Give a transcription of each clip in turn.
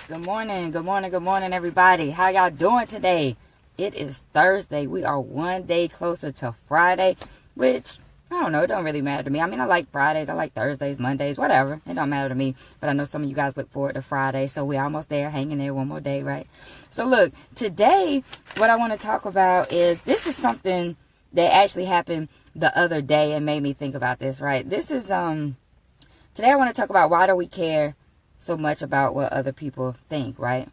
Good morning, everybody. How y'all doing today? It is Thursday. We are one day closer to Friday, which, I don't know, it don't really matter to me. I mean, I like Fridays, I like Thursdays, Mondays, whatever. It don't matter to me. But I know some of you guys look forward to Friday, so we're almost there, hanging there one more day, right? So look, today, what I want to talk about is, this is something that actually happened the other day and made me think about this, right? This is, today I want to talk about why do we care so much about what other people think, right?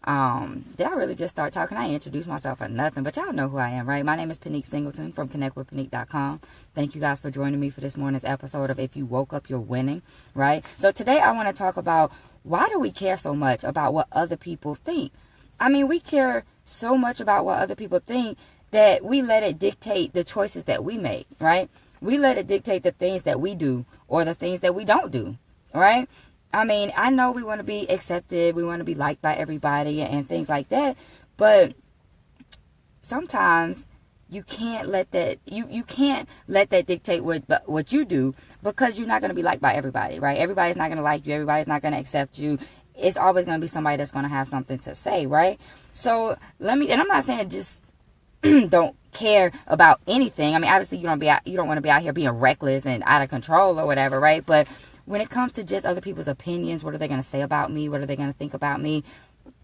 Did I really just start talking? I ain't introduced myself or nothing, but y'all know who I am, right? My name is Pinique Singleton from connectwithpinique.com. Thank you guys for joining me for this morning's episode of If You Woke Up, You're Winning, right? So today I want to talk about why do we care so much about what other people think? I mean, we care so much about what other people think that we let it dictate the choices that we make, right? We let it dictate the things that we do or the things that we don't do, right? I mean, I know we want to be accepted, we want to be liked by everybody and things like that, but sometimes you can't let that you can't let that dictate what you do, because you're not going to be liked by everybody, right? Everybody's not going to like you, everybody's not going to accept you. It's always going to be somebody that's going to have something to say, right? So and I'm not saying just don't care about anything. I mean, obviously you don't want to be out here being reckless and out of control or whatever, right? But when it comes to just other people's opinions, what are they going to say about me? What are they going to think about me?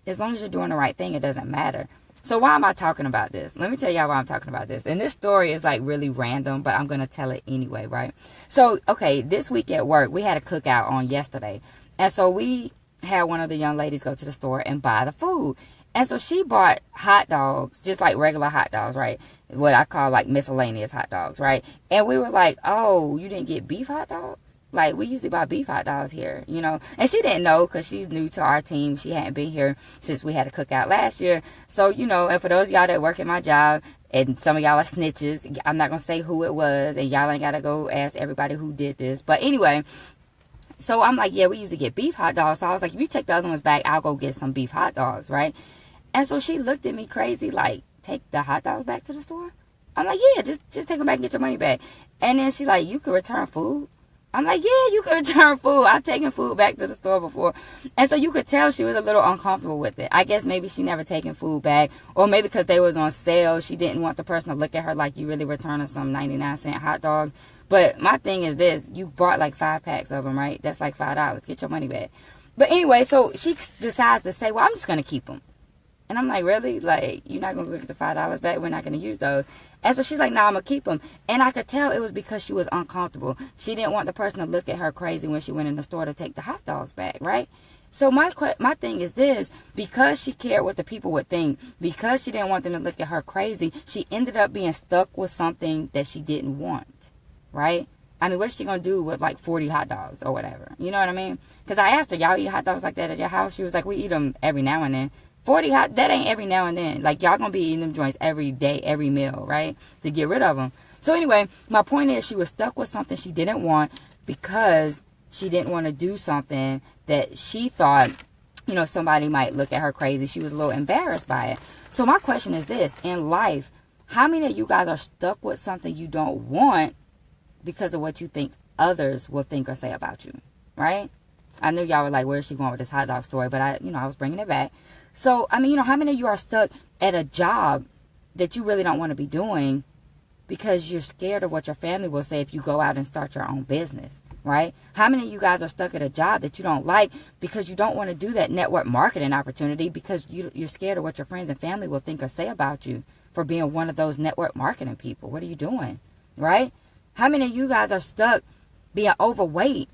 As long as you're doing the right thing, it doesn't matter. So why am I talking about this? Let me tell y'all why I'm talking about this. And this story is like really random, but I'm going to tell it anyway, right? So, okay, this week at work, we had a cookout on yesterday. And so we had one of the young ladies go to the store and buy the food. And so she bought hot dogs, just like regular hot dogs, right? What I call like miscellaneous hot dogs, right? And we were like, oh, you didn't get beef hot dogs? Like, we usually buy beef hot dogs here, you know. And she didn't know because she's new to our team. She hadn't been here since we had a cookout last year. So, you know, and for those of y'all that work at my job, and some of y'all are snitches, I'm not going to say who it was. And y'all ain't got to go ask everybody who did this. But anyway, so I'm like, yeah, we usually get beef hot dogs. So I was like, if you take the other ones back, I'll go get some beef hot dogs, right? And so she looked at me crazy, like, take the hot dogs back to the store? I'm like, yeah, just take them back and get your money back. And then she like, you could return food? I'm like, yeah, you can return food. I've taken food back to the store before. And so you could tell she was a little uncomfortable with it. I guess maybe she never taken food back. Or maybe because they was on sale, she didn't want the person to look at her like you really returning some 99-cent hot dogs. But my thing is this. You bought like 5 packs of them, right? That's like $5. Get your money back. But anyway, so she decides to say, well, I'm just going to keep them. And I'm like, really? Like, you're not going to get the $5 back? We're not going to use those. And so she's like, no, I'm going to keep them. And I could tell it was because she was uncomfortable. She didn't want the person to look at her crazy when she went in the store to take the hot dogs back, right? So my thing is this. Because she cared what the people would think, because she didn't want them to look at her crazy, she ended up being stuck with something that she didn't want, right? I mean, what's she going to do with like 40 hot dogs or whatever? You know what I mean? Because I asked her, y'all eat hot dogs like that at your house? She was like, we eat them every now and then. 40 hot, that ain't every now and then. Like, y'all gonna be eating them joints every day, every meal, right? To get rid of them. So anyway, my point is she was stuck with something she didn't want because she didn't want to do something that she thought, you know, somebody might look at her crazy. She was a little embarrassed by it. So my question is this. In life, how many of you guys are stuck with something you don't want because of what you think others will think or say about you, right? I knew y'all were like, where's she going with this hot dog story? But I was bringing it back. So, I mean, you know, how many of you are stuck at a job that you really don't want to be doing because you're scared of what your family will say if you go out and start your own business, right? How many of you guys are stuck at a job that you don't like because you don't want to do that network marketing opportunity because you're scared of what your friends and family will think or say about you for being one of those network marketing people? What are you doing, right? How many of you guys are stuck being overweight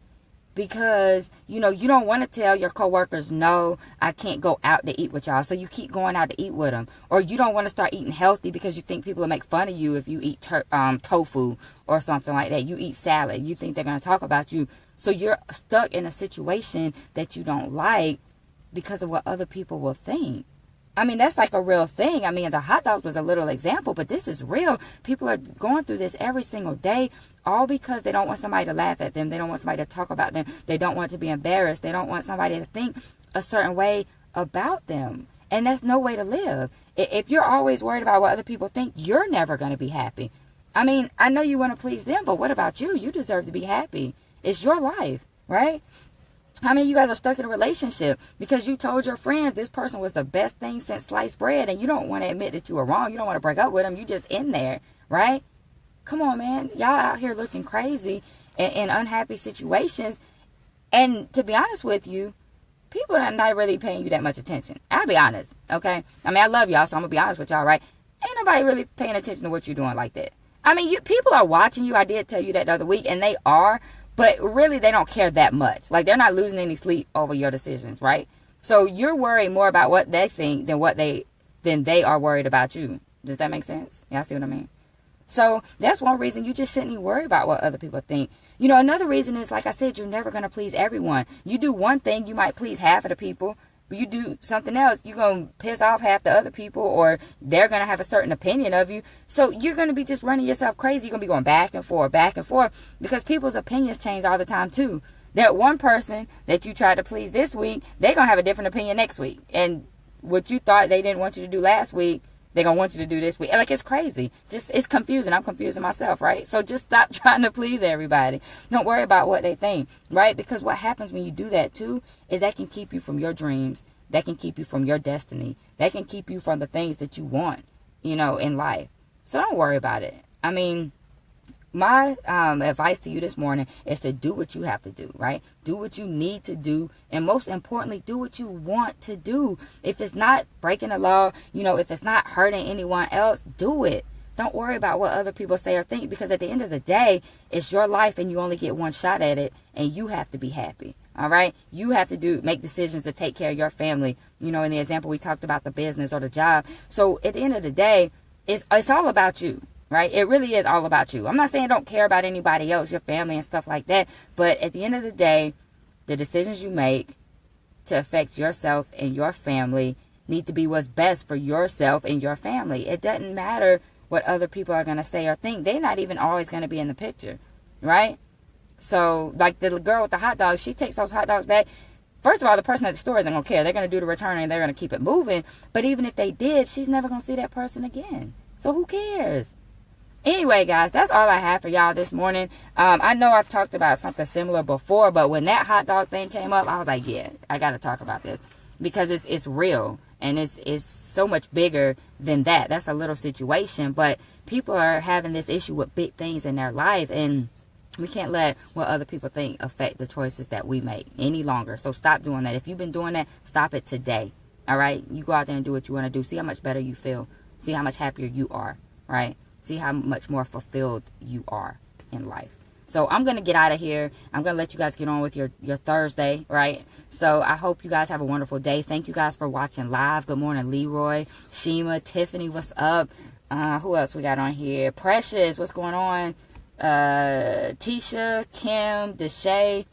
because, you know, you don't want to tell your coworkers, no, I can't go out to eat with y'all. So you keep going out to eat with them. Or you don't want to start eating healthy because you think people will make fun of you if you eat tofu or something like that. You eat salad. You think they're going to talk about you. So you're stuck in a situation that you don't like because of what other people will think. I mean, that's like a real thing. I mean, the hot dogs was a little example, but this is real. People are going through this every single day, all because they don't want somebody to laugh at them. They don't want somebody to talk about them. They don't want to be embarrassed. They don't want somebody to think a certain way about them. And that's no way to live. If you're always worried about what other people think, you're never going to be happy. I mean, I know you want to please them, but what about you? You deserve to be happy. It's your life, right? How many of you guys are stuck in a relationship because you told your friends this person was the best thing since sliced bread, and you don't want to admit that you were wrong? You don't want to break up with them. You just in there, right? Come on, man. Y'all out here looking crazy in unhappy situations. And to be honest with you, people are not really paying you that much attention. I'll be honest, okay? I mean, I love y'all, so I'm going to be honest with y'all, right? Ain't nobody really paying attention to what you're doing like that. I mean, people are watching you. I did tell you that the other week, and they are. But really, they don't care that much. Like, they're not losing any sleep over your decisions, right? So you're worried more about what they think than they are worried about you. Does that make sense? Y'all see what I mean? So that's one reason you just shouldn't even worry about what other people think. You know, another reason is, like I said, you're never going to please everyone. You do one thing, you might please half of the people. But you do something else, you're going to piss off half the other people, or they're going to have a certain opinion of you. So you're going to be just running yourself crazy. You're going to be going back and forth, because people's opinions change all the time too. That one person that you tried to please this week, they're going to have a different opinion next week. And what you thought they didn't want you to do last week, they're going to want you to do this week. Like, it's crazy. It's confusing. I'm confusing myself, right? So just stop trying to please everybody. Don't worry about what they think, right? Because what happens when you do that too is that can keep you from your dreams. That can keep you from your destiny. That can keep you from the things that you want, you know, in life. So don't worry about it. I mean, my advice to you this morning is to do what you have to do, right? Do what you need to do. And most importantly, do what you want to do. If it's not breaking the law, you know, if it's not hurting anyone else, do it. Don't worry about what other people say or think, because at the end of the day, it's your life and you only get one shot at it, and you have to be happy. All right. You have to make decisions to take care of your family. You know, in the example, we talked about the business or the job. So at the end of the day, it's all about you. Right? It really is all about you. I'm not saying don't care about anybody else, your family and stuff like that. But at the end of the day, the decisions you make to affect yourself and your family need to be what's best for yourself and your family. It doesn't matter what other people are going to say or think. They're not even always going to be in the picture. Right? So, like the girl with the hot dogs, she takes those hot dogs back. First of all, the person at the store isn't going to care. They're going to do the return and they're going to keep it moving. But even if they did, she's never going to see that person again. So who cares? Anyway, guys, that's all I have for y'all this morning. I know I've talked about something similar before, but when that hot dog thing came up, I was like, yeah, I got to talk about this, because it's real, and it's so much bigger than that. That's a little situation, but people are having this issue with big things in their life, and we can't let what other people think affect the choices that we make any longer. So stop doing that. If you've been doing that, stop it today. All right? You go out there and do what you want to do. See how much better you feel. See how much happier you are, right? See how much more fulfilled you are in life. So I'm going to get out of here. I'm going to let you guys get on with your Thursday, right? So I hope you guys have a wonderful day. Thank you guys for watching live. Good morning, Leroy, Shima, Tiffany, what's up? Who else we got on here? Precious, what's going on? Tisha, Kim, Deshay.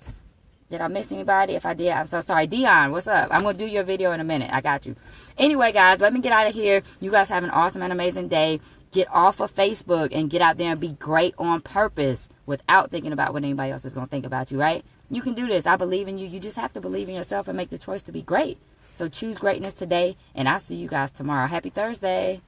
Did I miss anybody? If I did, I'm so sorry. Dion, what's up? I'm going to do your video in a minute. I got you. Anyway, guys, let me get out of here. You guys have an awesome and amazing day. Get off of Facebook and get out there and be great on purpose without thinking about what anybody else is going to think about you, right? You can do this. I believe in you. You just have to believe in yourself and make the choice to be great. So choose greatness today, and I'll see you guys tomorrow. Happy Thursday.